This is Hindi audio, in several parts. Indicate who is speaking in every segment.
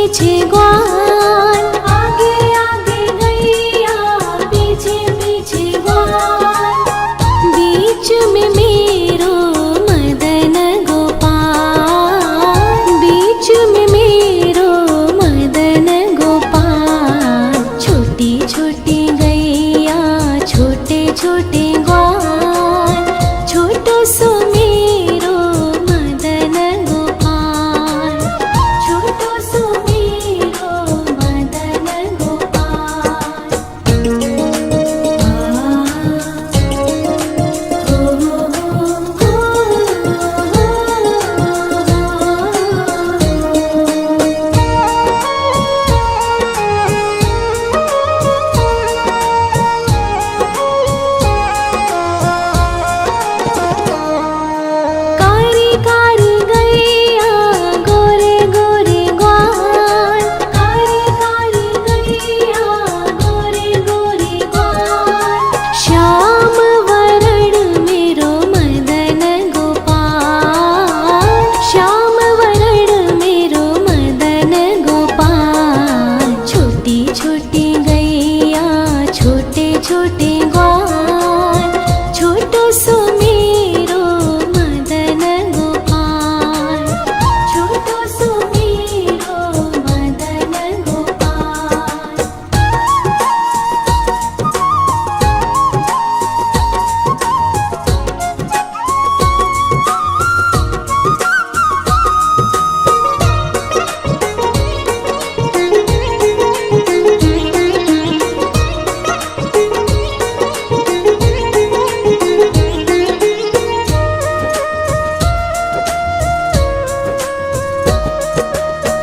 Speaker 1: पीछे ग्वाल, आगे आगे गैया पीछे पीछे ग्वाल, बीच में मेरो मदन गोपाल, बीच में मेरो मदन गोपाल। छोटी छोटी गैया छोटे छोटे ग्वाल, छोटो सो मेरो मदन गोपाल, छोटो सो मेरो मदन गोपाल। कारी कारी गैया गोरे गोरे ग्वाल, कारी कारी गैया गोरे गोरे ग्वाल, श्याम वरण मेरो मदन गोपाल, श्याम वरण मेरो मदन गोपाल। छोटी छोटी गैया छोटे छोटे ग्वाल, छोटो सो मेरो मदन गोपाल, छोटो सो मेरो मदन गोपाल।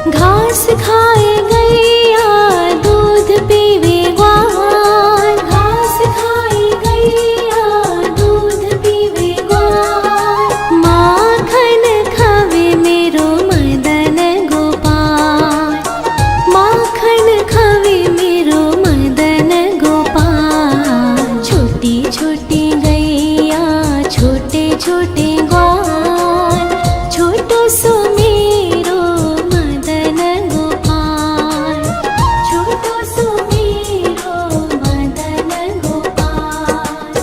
Speaker 1: घास खाए गैया दूध पीवे ग्वाल, घास खाए गैया दूध पीवे ग्वाल, माखन खावे मेरो मदन गोपाल, माखन खावे मेरो मदन गोपाल। छोटी छोटी गैया छोटे छोटे ग्वाल, छोटो सो मेरो मदन गोपाल, छोटो सो मेरो मदन गोपाल।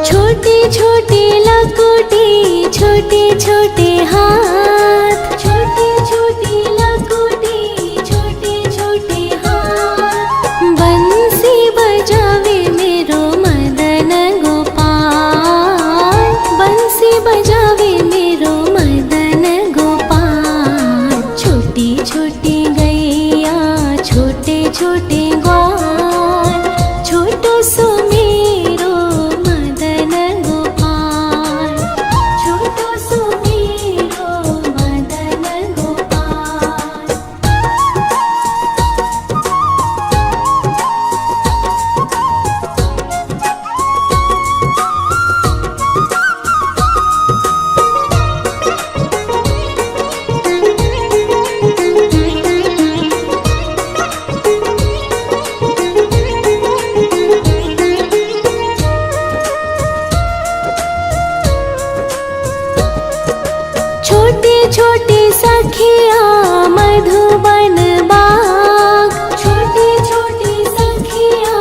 Speaker 1: छोटी छोटी लकुटी छोटे छोटे हाथ, छोटी छोटी लकुटी छोटे छोटे हाथ, बंसी बजावे मेरो मदन गोपाल, बंसी बजावे मेरो मदन गोपाल। छोटी छोटी गैया छोटे छोटे ग्वाल, छोटो सो मेरो मदन गोपाल, छोटो सो मेरो मदन गोपाल। छोटी छोटी सखिया मधुबन बाग, छोटी छोटी सखिया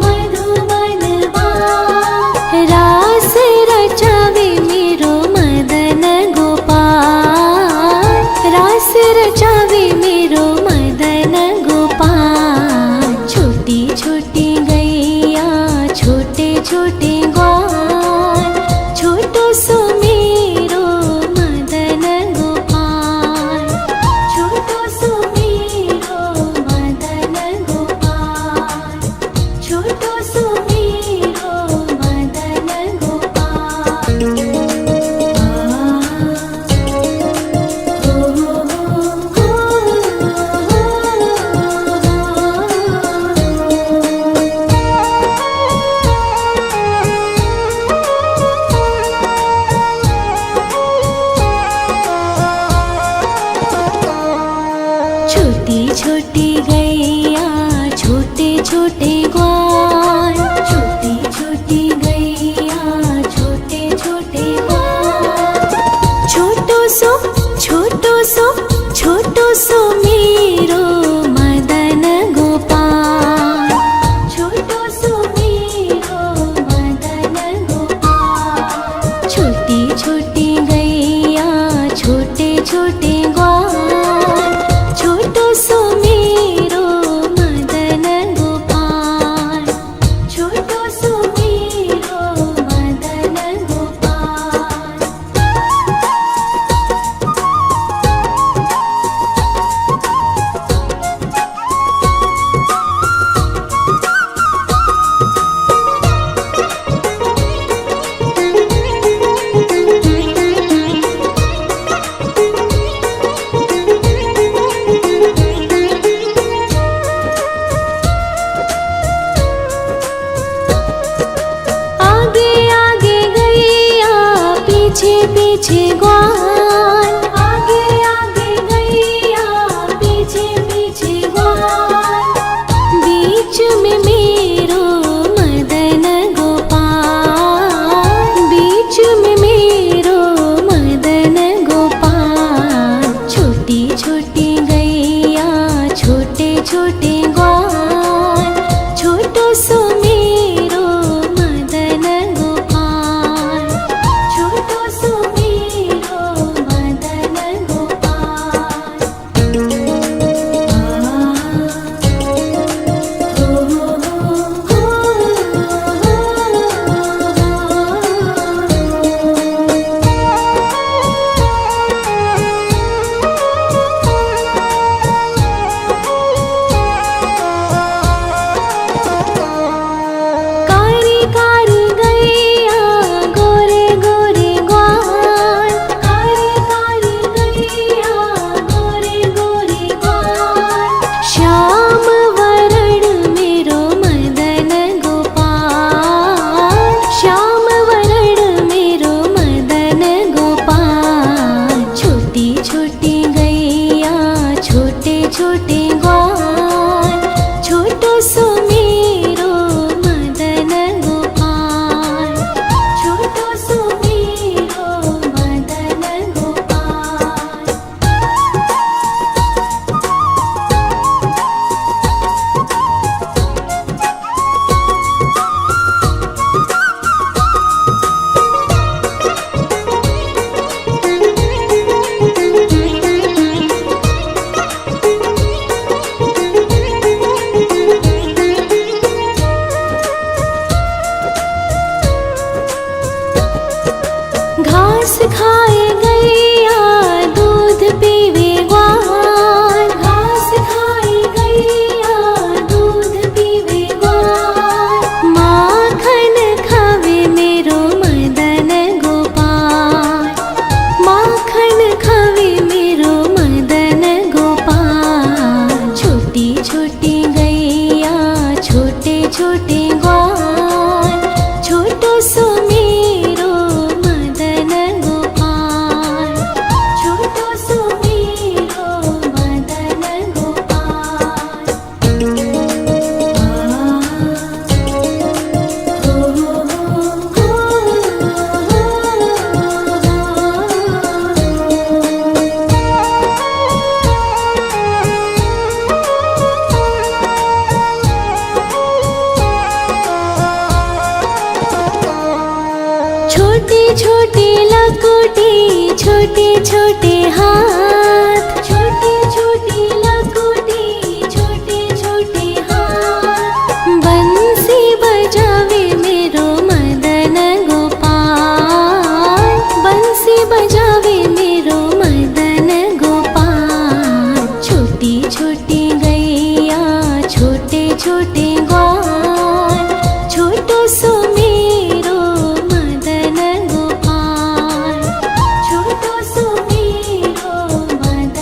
Speaker 1: मधुबन बाग, रास रचावे मेरो मदन गोपाल, रास रचावे मेरो मदन गोपाल। छोटी छोटी गैया छोटे छोटे ग्वाल, छोटो सो मेरो मदन गोपाल, छोटो सो मेरो पीछे ग्वाल, आगे आगे गैया पीछे पीछे ग्वाल, बीच में मेरो मदन गोपाल, बीच में मेरो मदन गोपाल। छोटी छोटी गैया छोटे छोटे ग्वाल, छोटो सो मेरो मदन गोपाल, छोटो सो मेरो मदन गोपाल। कारी कारी गैया गोरे गोरे ग्वाल, कारी कारी गैया गोरे गोरे ग्वाल। श्याम वरण मेरो मदन गोपाल, श्याम वरण मेरो मदन गोपाल। छोटी छोटी गैया छोटे छोटे ग्वाल, छोटो सो मेरो मदन गोपाल, छोटो सो मेरो मदन गोपाल। घास खाए गैया दूध पीवे ग्वाल, घास खाए गैया दूध पीवे ग्वाल। माखन खावे मेरो मदन गोपाल, माखन खावे मेरो मदन गोपाल। छोटी छोटी गैया छोटे छोटे ग्वाल, छोटो सो मेरो मदन गोपाल, छोटो सो मेरो मदन गोपाल। छोटी छोटी लकुटी छोटे छोटे हाथ, छोटी छोटी लकुटी छोटे छोटे हाथ। बंसी बजावे मेरो मदन गोपाल, बंसी बजावे मेरो मदन गोपाल। छोटी छोटी गैया छोटे छोटे ग्वाल, छोटो सो मेरो मदन गोपाल, छोटो सो मेरो मदन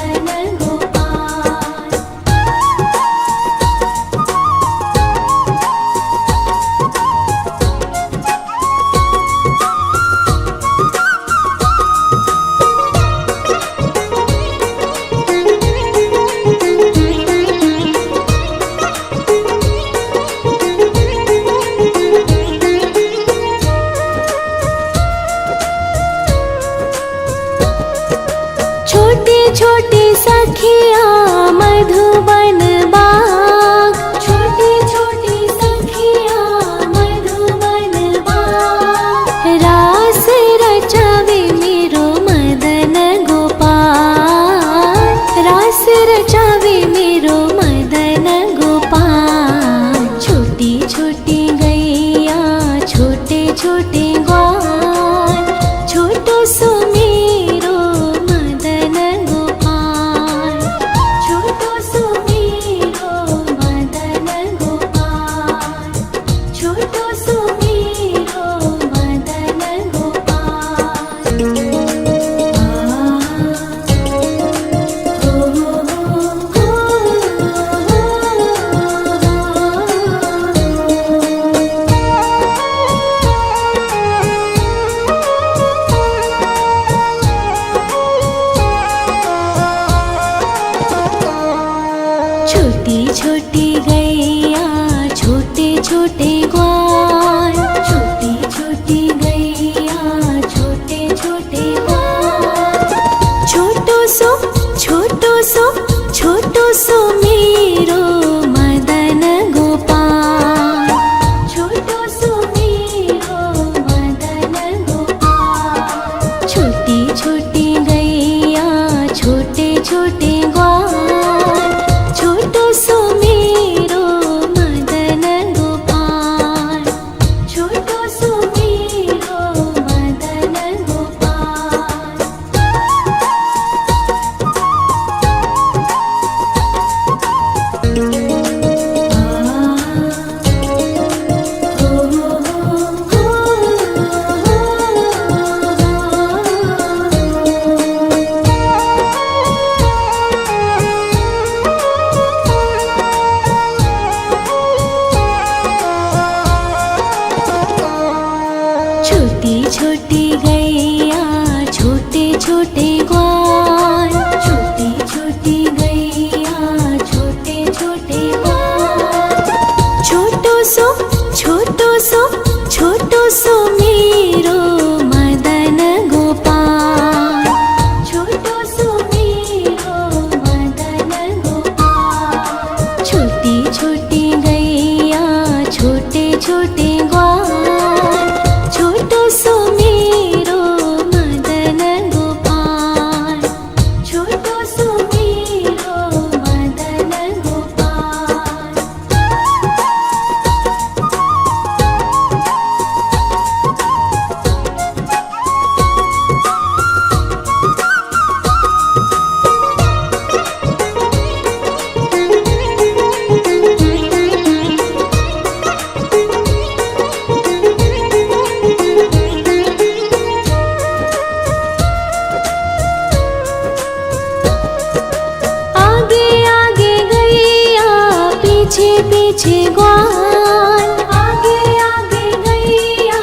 Speaker 1: पीछे पीछे ग्वाल, आगे आगे गैया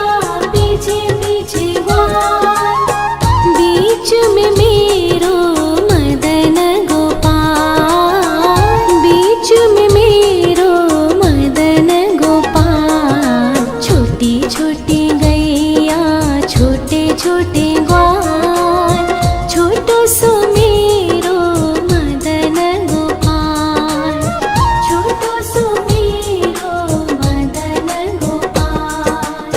Speaker 1: पीछे पीछे ग्वाल, बीच में मेरो मदन गोपाल, बीच में मेरो मदन गोपाल। छोटी छोटी गैया छोटे छोटे ग्वाल, छोटो सो मेरो मदन गोपाल, छोटो सो मेरो मदन गोपाल।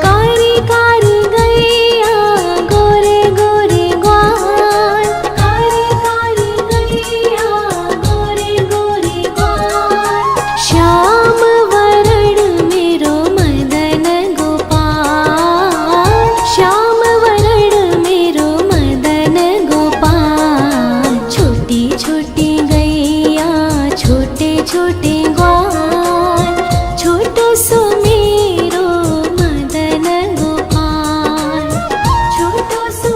Speaker 1: कारी कारी गैया गोरे गोरे ग्वाल, कारी कारी गैया गोरे गोरे ग्वाल, श्याम वरण मेरो मदन गोपाल, श्याम वरण मेरो मदन गोपाल। छोटी छोटी गैया छोटे छोटे ग्वाल, छोटो सो मेरो मदन गोपाल, छोटो सो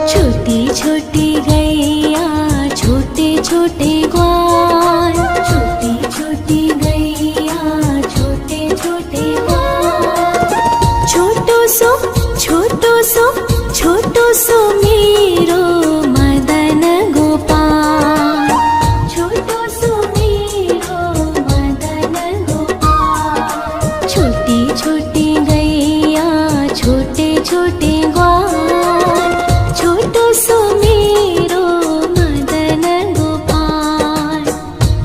Speaker 1: छोटी छोटी गैया छोटे छोटे ग्वाल, छोटी छोटी गैया छोटे छोटे ग्वाल, छोटो सो छोटो सो मेरो मदन गोपाल, छोटो सो मेरो मदन गोपाल। छोटी छोटी गैया छोटे छोटे ग्वाल, छोटो सो मेरो मदन गोपाल,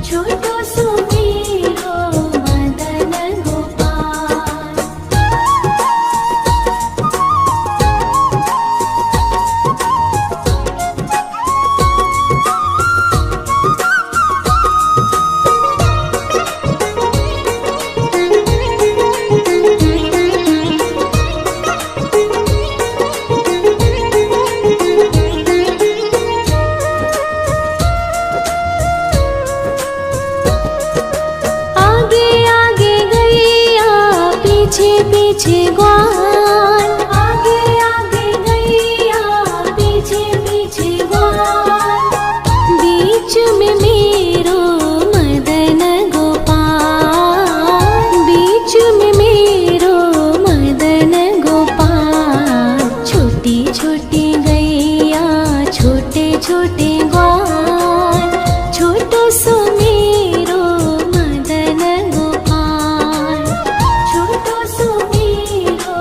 Speaker 1: छोटो सो मेरो मदन गोपाल। आगे आगे गैया पीछे पीछे ग्वाल, आगे आगे गैया पीछे पीछे ग्वाल, बीच में मेरो मदन गोपाल, बीच में मेरो मदन गोपाल। छोटी छोटी गैया छोटे छोटे ग्वाल, छोटो सो मेरो मदन गोपाल, छोटो सो मेरो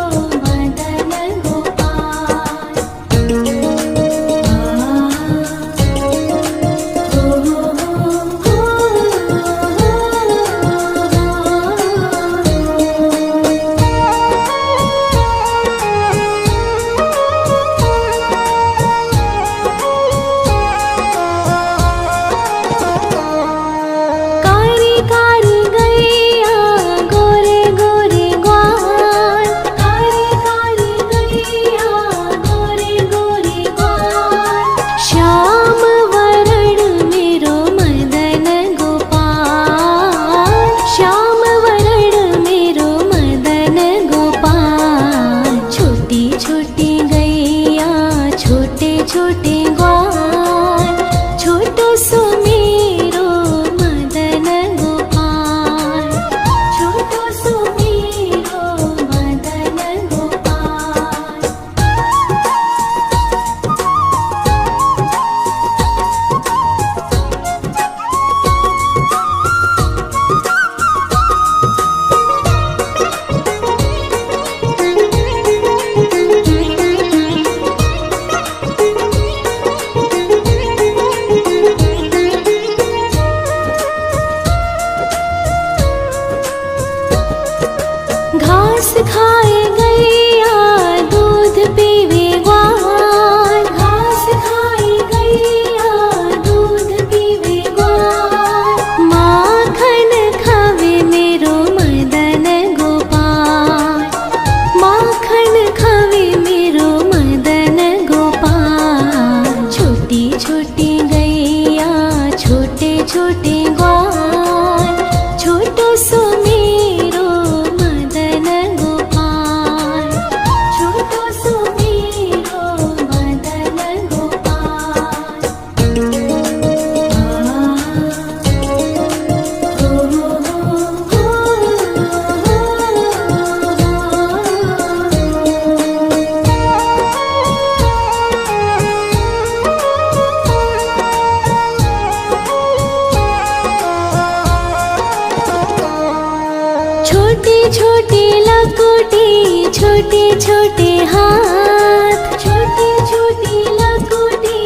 Speaker 1: छोटे छोटे हाथ, छोटी छोटी लकोटी,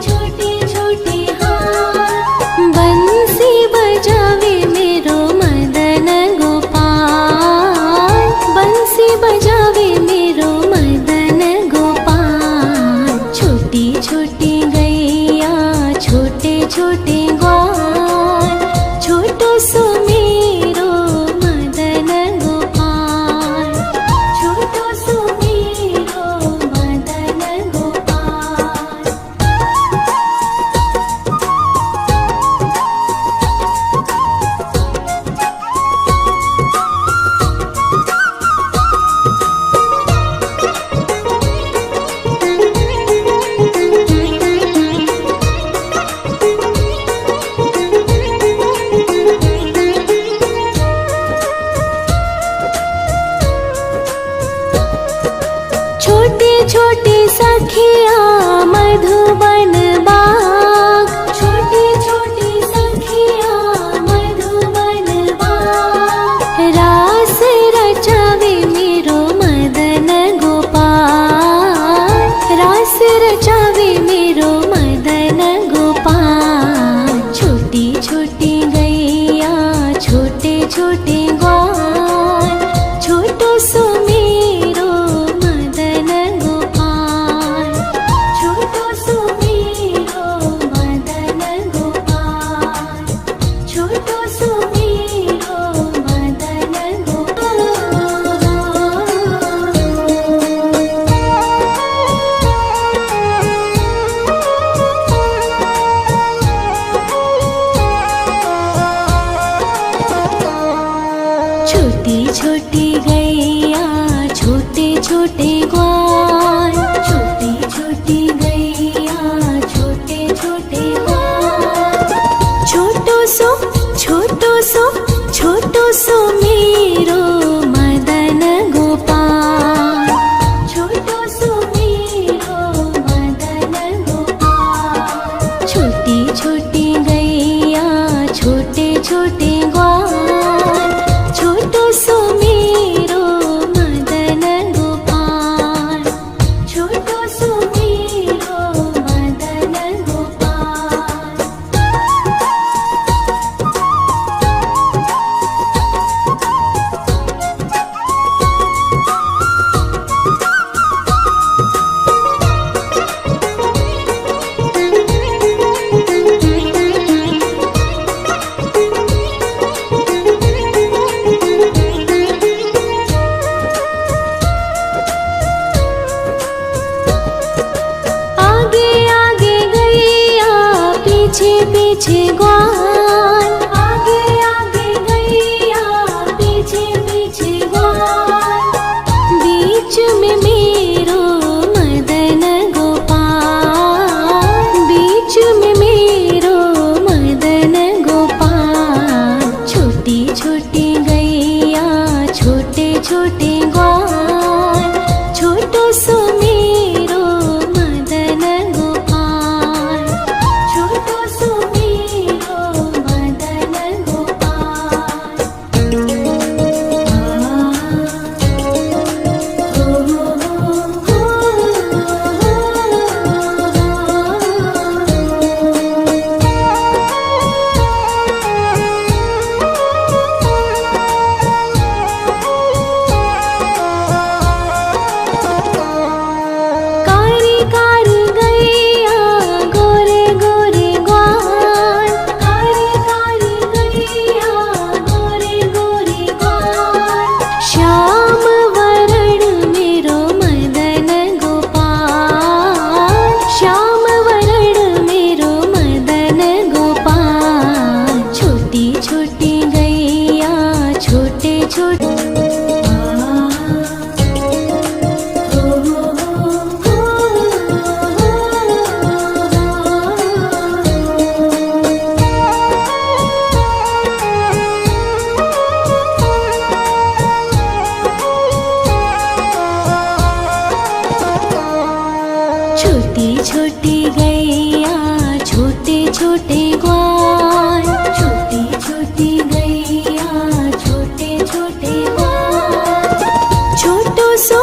Speaker 1: छोटे छोटे हाथ। बंसी बजावे मेरो मदन गोपाल, बंसी बजावे मेरो मदन गोपाल। छोटी छोटी गैया, छोटे छोटे ग्वाल, छोटो सो मेरो मदन गोपाल, छोटो सो मेरो मदन गोपाल। छोटे छोटे सखिया मधुबन बाग, छोटे छोटे सखिया मधुबन बाग। रास रचावे मेरो मदन गोपाल, रास रचावे मेरो मदन गोपाल। छोटी छोटी गैया, छोटे छोटे ग्वाल, छोटो सो मेरो मदन गोपाल, छोटो सो मेरो मदन गोपाल, छोटो सो मेरो मदन गोपाल। छोटी छोटी गैया, छोटे छोटे ग्वाल, छोटी छोटी गैया, छोटे छोटे ग्वाल। छोटो सो छोटो सो मेरो मदन गोपाल, छोटो सो मेरो मदन गोपाल। छोटी छोटी गैया, छोटे छोटे ग्वाल, छोटो सो मेरो मदन गोपाल, छोटो सो मेरो मदन गोपाल। आगे आगे गैया, पीछे पीछे ग्वाल, आगे आगे गैया, पीछे पीछे ग्वाल। बीच में मेरो मदन गोपाल, बीच में मेरो मदन गोपाल। छोटी छोटी गैया, छोटे छोटे ग्वाल, छोटो सो मेरो मदन गोपाल, छोटो सो मेरो मदन गोपाल। कारी कारी गैया, गोरे गोरे ग्वाल, कारी कारी गैया, गोरे गोरे ग्वाल। श्याम वरण मेरो मदन गोपाल, श्याम वरण मेरो मदन गोपाल। छोटी छोटी गैया, छोटे छोटे छोटी छोटी गैया, छोटे छोटे ग्वाल, छोटी छोटी गैया, छोटे छोटे ग्वाल। छोटो सो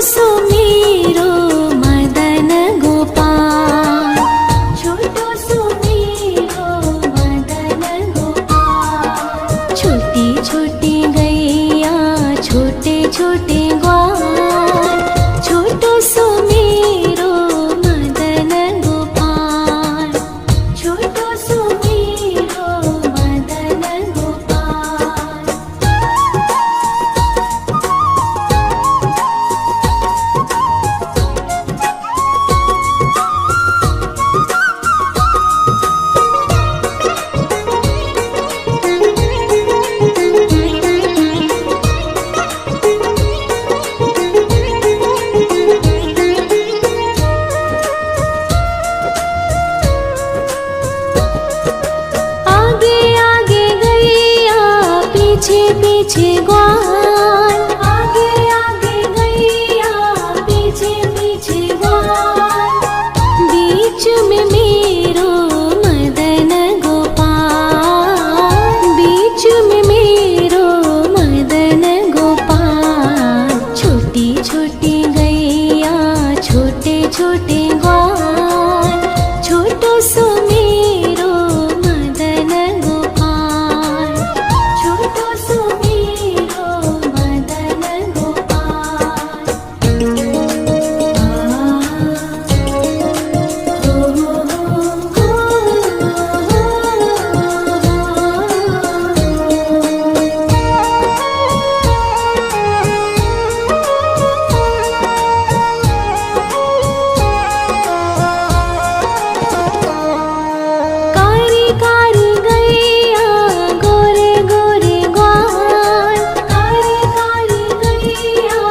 Speaker 1: सो मेरो मदन गोपाल, छोटो सो मेरो मदन गोपाल। छोटी छोटी गैया छोटे छोटे ग्वाल, छोटो सो मेरो मदन गोपाल, छोटो सो मेरो मदन गोपाल। आगे आगे गैया पीछे पीछे ग्वाल, आगे आगे गैया पीछे पीछे ग्वाल। बीच में मेरो मदन गोपाल, बीच में मेरो मदन गोपाल। छोटी छोटी गैया छोटे छोटे ग्वाल, छोटो सो मेरो मदन गोपाल, छोटो सो मेरो मदन गोपाल। कारी कारी गैया गोरे गोरे ग्वाल, कारी कारी गैया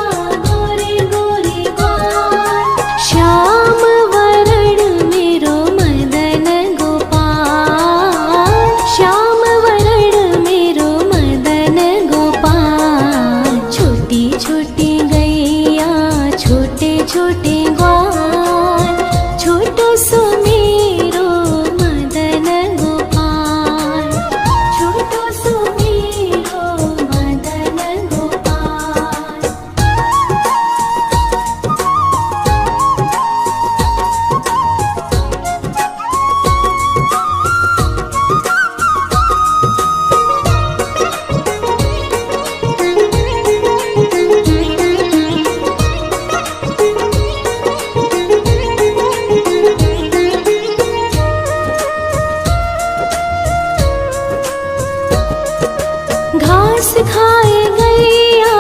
Speaker 1: गोरे गोरे ग्वाल। श्याम वरण मेरो मदन गोपाल, श्याम वरण मेरो मदन गोपाल। छोटी छोटी गैया छोटे छोटे ग्वाल, छोटो सो मेरो मदन गोपाल, छोटो सो मेरो मदन गोपाल। घास खाए गैया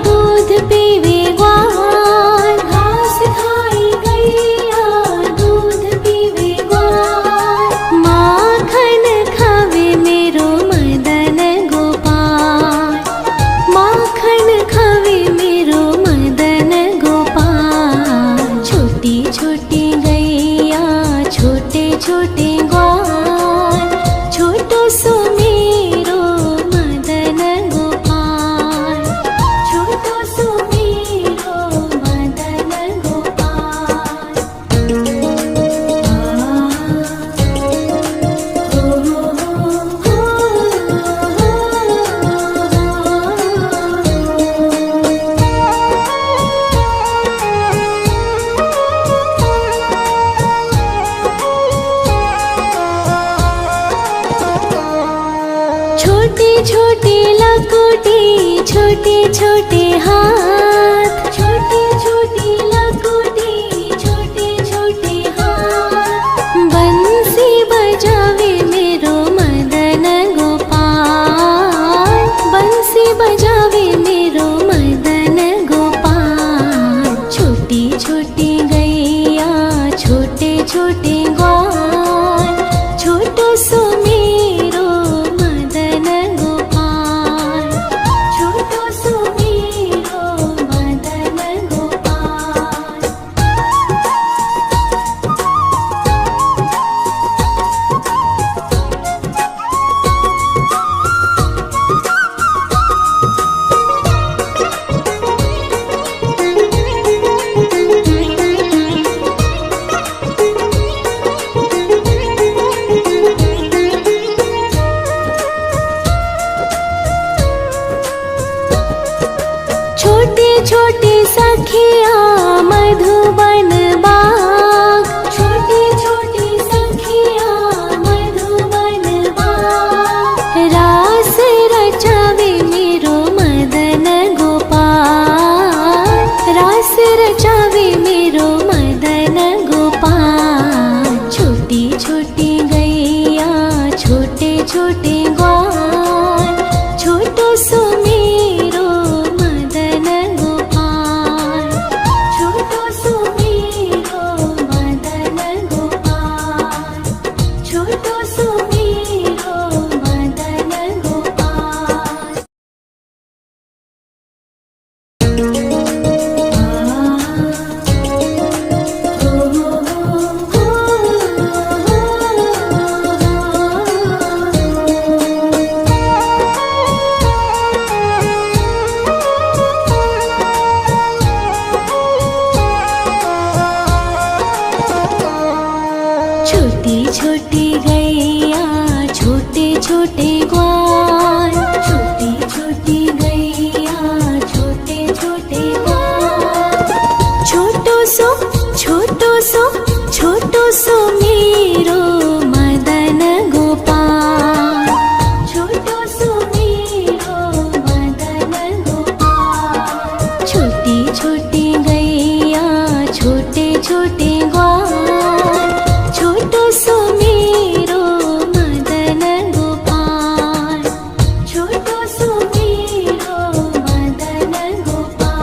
Speaker 1: दूध पीवे ग्वाल, घास खाए गैया दूध पीवे ग्वाल। माखन खावे मेरो मदन गोपाल, माखन खावे मेरो मदन गोपाल। छोटी छोटी गैया छोटे छोटे ग्वाल, छोटो सो मेरो मदन गोपाल, छोटो सो मेरो मदन गोपाल। छोटी छोटी लकुटी छोटे छोटे हाथ, छोटी छोटी लकुटी छोटे छोटे हाथ। बंसी बजावे मेरो मदन गोपाल, बंसी बजावे मेरो मदन गोपाल। छोटी छोटी गैया छोटे छोटे ग्वाल, छोटो सो मेरो मदन गोपाल, छोटो सो मेरो रास रचावे मेरो मदन गोपाल। छोटी छोटी गैया छोटे छोटे ग्वाल, छोटो सो मेरो मदन गोपाल। छोटो सो मेरो मदन गोपाल, छोटो सो मेरो मदन गोपाल। छोटी छोटी गैया छोटे छोटे ग्वाल, छोटी छोटी गैया छोटे छोटे ग्वाल। छोटो सो छोटो सो मेरो मदन गोपाल। छोटो सो मेरो मदन गोपाल। छोटी छोटी गैया छोटे छोटे ग्वाल, छोटो सो मेरो मदन गोपाल। छोटो सो मेरो मदन गोपाल।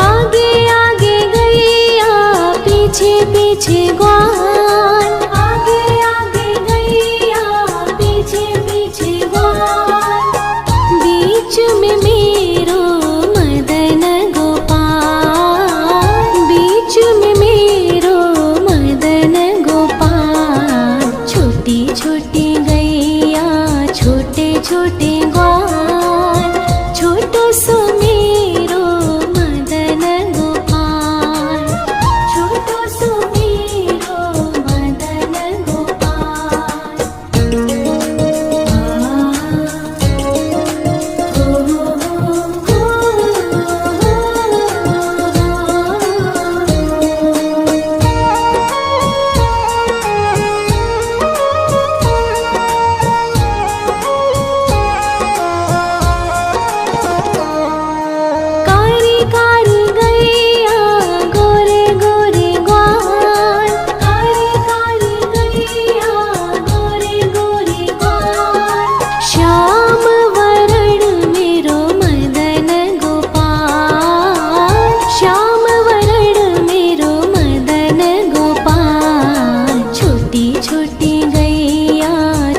Speaker 1: आगे आगे गैया पीछे पीछे ग्वाल। आगे आगे गैया पीछे पीछे ग्वाल। बीच में मेरो मदन गोपाल। बीच में मेरो मदन गोपाल। छोटी छोटी गैया छोटे छोटे ग्वाल, छोटो सो मेरो मदन गोपाल। छोटो सो मेरो मदन गोपाल। कारी कारी गैया गोरे गोरे ग्वाल। कारी कारी गैया गोरे गोरे ग्वाल। श्याम वरण मेरो मदन गोपाल। श्याम वरण मेरो मदन गोपाल। छोटी छोटी गैया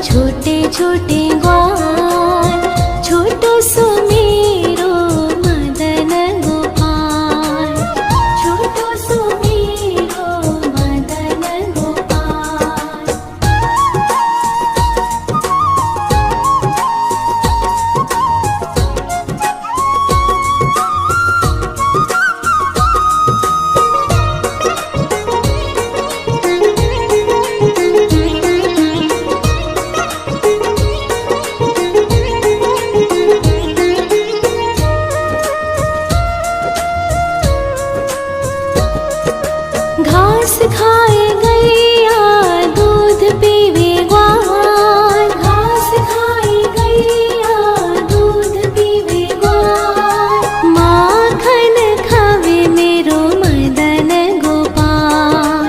Speaker 1: छोटे छोटे ग्वाल, छोटो सो मेरो मदन गोपाल। छोटो सो मेरो मदन गोपाल। घास खाए गैया दूध पीवे ग्वाल। घास खाए गैया दूध पीवे ग्वाल। माखन खावे मेरो मदन गोपाल।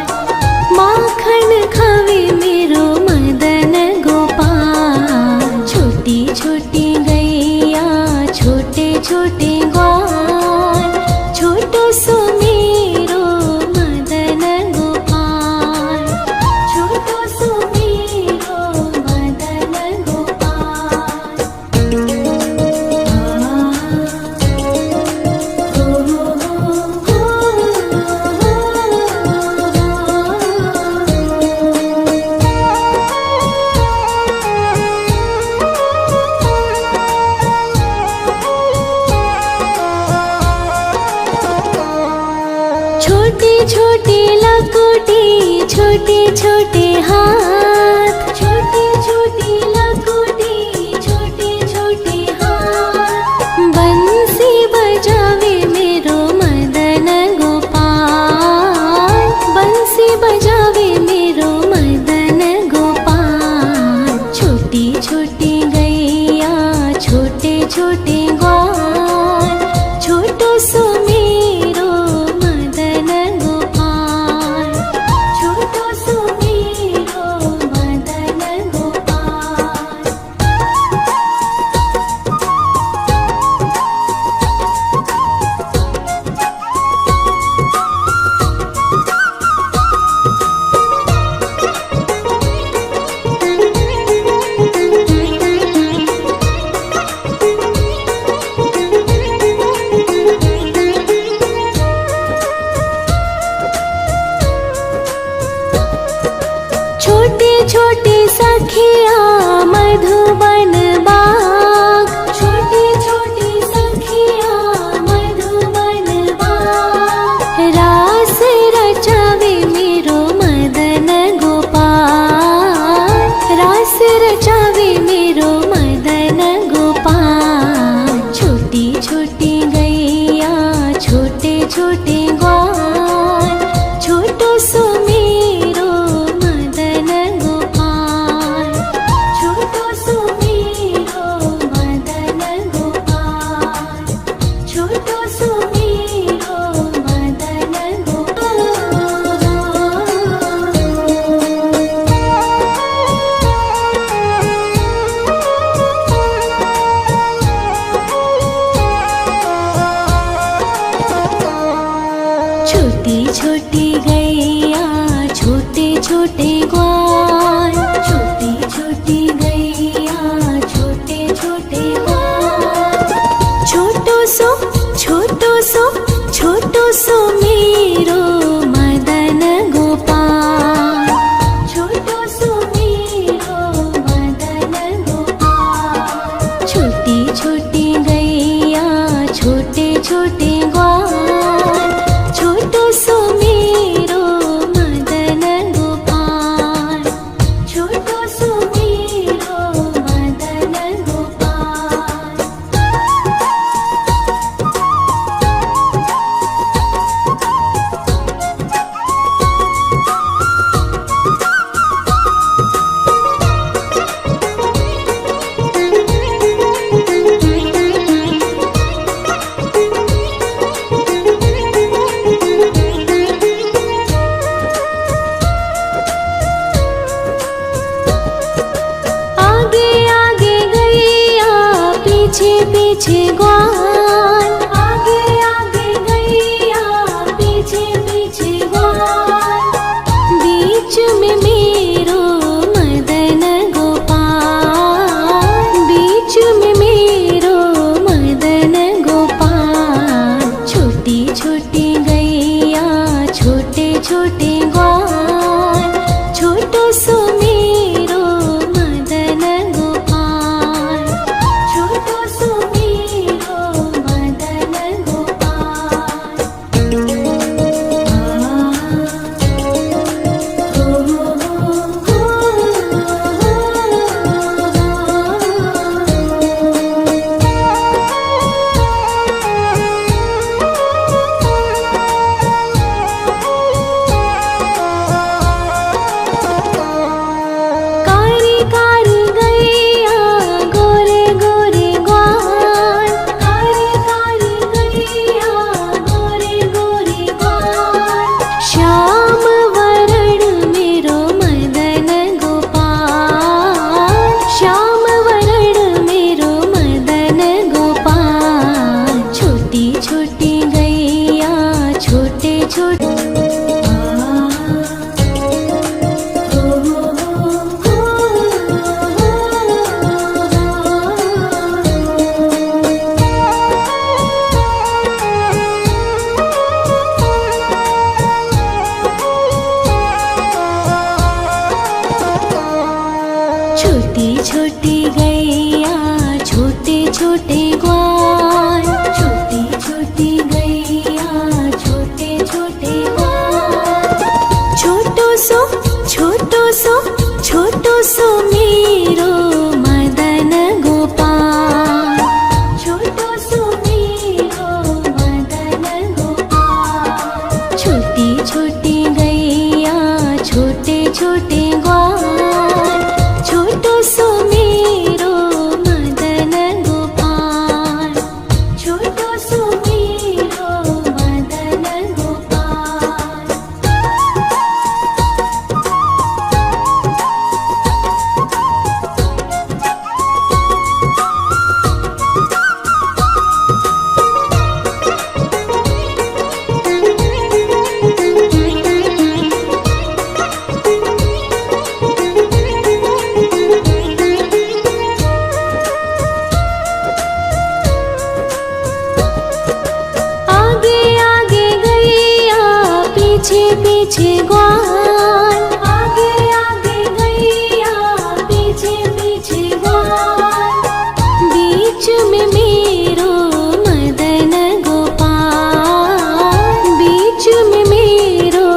Speaker 1: माखन खावे मेरो मदन गोपाल। छोटी छोटी गैया छोटे छोटे ग्वाल, छोटो सो मेरो मदन गोपाल। छोटो सो छोटे हाथ, छोटी छोटी लकोटी, छोटे छोटे हाथ। बंसी बजावे मेरो मदन गोपाल, बंसी बजावे मेरो मदन गोपाल। छोटी छोटी गैया, छोटे छोटे ग्वाल, छोटो सो मेरो मदन गोपाल, छोटो सो मेरो मदन गोपाल। छोटे छोटे सखिया मधुबन बाग, छोटे छोटे सखिया मधुबन बाग। रास रचावे मेरो मदन गोपाल, रास रचावे मेरो मदन गोपाल। छोटी छोटी गैया, छोटे छोटे ग्वाल, छोटो सो मेरो मदन गोपाल, छोटो सो मेरो मदन गोपाल, छोटो सो मेरो मदन गोपाल। छोटी छोटी गैया, छोटे छोटे ग्वाल, छोटी छोटी गैया, छोटे छोटे ग्वाल। छोटो सो छोटो सो मेरो मदन गोपाल, छोटो सो मेरो मदन गोपाल। छोटी छोटी गैया, छोटे छोटे ग्वाल, छोटो सो मेरो मदन गोपाल, छोटो सो मेरो मदन गोपाल। आगे आगे गैया, पीछे पीछे ग्वाल, आगे आगे गैया, पीछे पीछे ग्वाल। बीच में मेरो मदन गोपाल, बीच में मेरो मदन गोपाल। छोटी छोटी गैया, छोटे छोटे ग्वाल, छोटो सो मेरो मदन गोपाल, छोटो सो मेरो मदन गोपाल। कारी कारी गैया, गोरे गोरे ग्वाल, कारी कारी गैया, गोरे गोरे ग्वाल। श्याम वरण मेरो मदन गोपाल, श्याम वरण मेरो मदन गोपाल। छोटी छोटी गैया, छोटे छोटे छोटी छोटी गैया, छोटे छोटे ग्वाल, छोटी छोटी गैया, छोटे छोटे ग्वाल। छोटो सो छोटो सो मेरो मदन गोपाल, छोटो सो मेरो मदन गोपाल। छोटी छोटी गैया छोटे छोटे ग्वाल, छोटो सो मेरो मदन गोपाल, छोटो सो मेरो मदन गोपाल। पीछे पीछे ग्वाल, आगे आगे गैया पीछे पीछे ग्वाल। बीच में मेरो मदन गोपाल, बीच में मेरो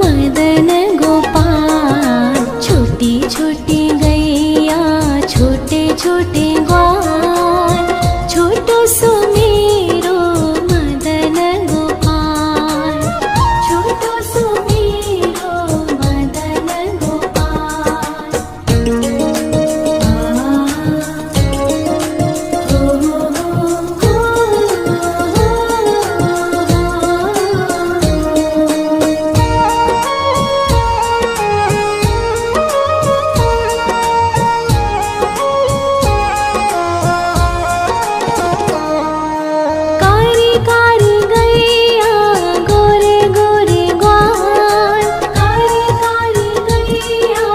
Speaker 1: मदन गोपाल। छोटी छोटी गैया छोटे छोटे ग्वाल, छोटो सो मेरो मदन गोपाल, छोटो सो मेरो मदन गोपाल। कारी कारी गैया गोरे गोरे ग्वाल, कारी कारी गैया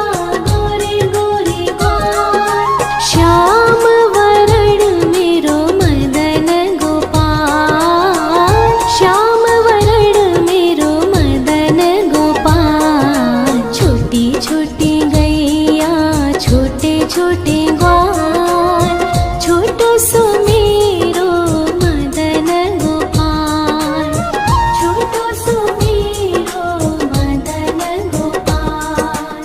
Speaker 1: गोरे गोरे ग्वाल। श्याम वरण मेरो मदन गोपाल, श्याम वरण मेरो मदन गोपाल। छोटी छोटी गैया छोटे छोटे ग्वाल, छोटो सो मेरो मदन गोपाल, छोटो सो मेरो मदन गोपाल।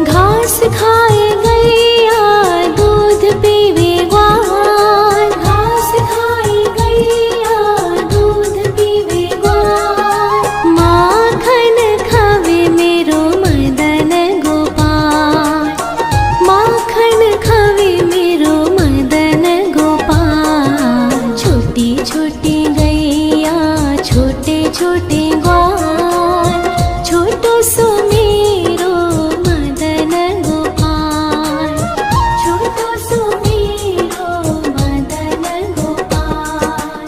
Speaker 1: घास खाए गैया दूध पीवे ग्वाल, घास खाए गैया दूध पीवे ग्वाल। माखन खावे मेरो मदन गोपाल, माखन खावे मेरो मदन गोपाल। छोटी छोटी गैया छोटे छोटे ग्वाल, छोटो सो मेरो मदन गोपाल, छोटो सो मेरो मदन गोपाल।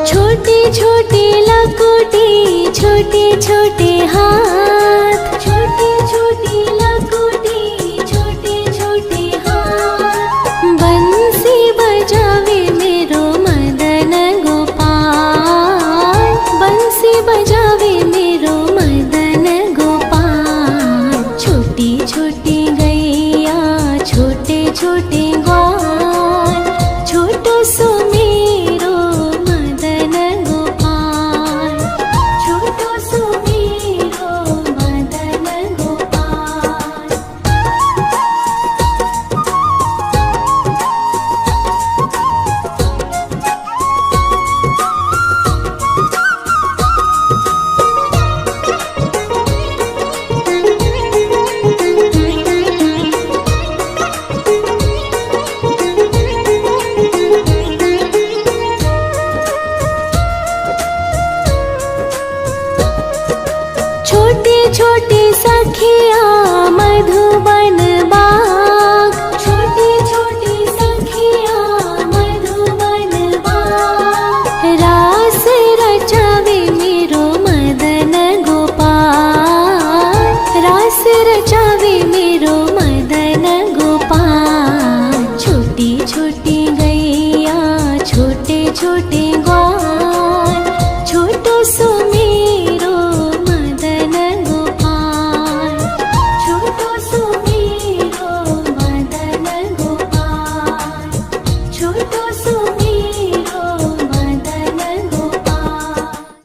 Speaker 1: छोटी छोटी लकुटी छोटे छोटे हाथ, छोटी छोटी लकुटी छोटे छोटे हाथ। बंसी बजावे मेरो मदन गोपाल, बंसी बजावे मेरो मदन गोपाल। छोटी छोटी गैया छोटे छोटे ग्वाल, छोटो सो मेरो मदन गोपाल, छोटो सो मेरो मदन गोपाल। छोटी छोटी सखिया